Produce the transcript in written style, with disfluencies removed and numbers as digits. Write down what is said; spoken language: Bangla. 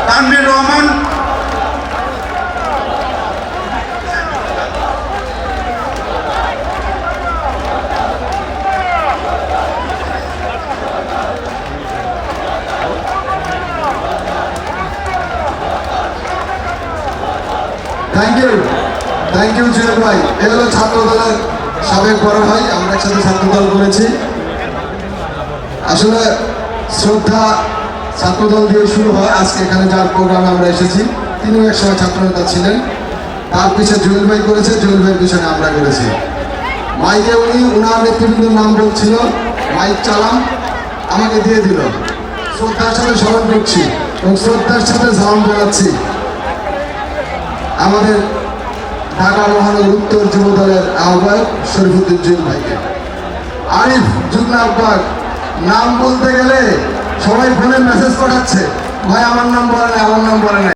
তানভীর রহমান, থ্যাংক ইউ জুয়েল ভাই। এ হলো ছাত্র দলের সাবেক বড় ভাই, আমরা একসাথে ছাত্র দল করেছি। আসলে শ্রদ্ধা ছাত্রদল দিয়ে শুরু হয়। আজকে এখানে যার প্রোগ্রামে আমরা এসেছি, তিনিও একসময় ছাত্রনেতা ছিলেন। তার পিছনে জুয়েল ভাই করেছে, জুয়েল ভাইয়ের পিছনে আমরা করেছি। মাইকে উনি উনার নেতৃবৃন্দের নাম বলছিল, মাইক চালাম আমাকে দিয়ে দিল। শ্রদ্ধার সাথে স্মরণ করছি এবং শ্রদ্ধার সাথে সালাম জানাচ্ছি আমাদের ঢাকা মহানগর উত্তর যুব দলের আহ্বায়ক শরীফুদ্দিন জুয়েল ভাইকে। আরিফ জুগনা আকবর, নাম বলতে গেলে সবাই ফোনে মেসেজ পাঠাচ্ছে, ভাই আমার নাম বলে নাই, আমার নাম বলে নাই।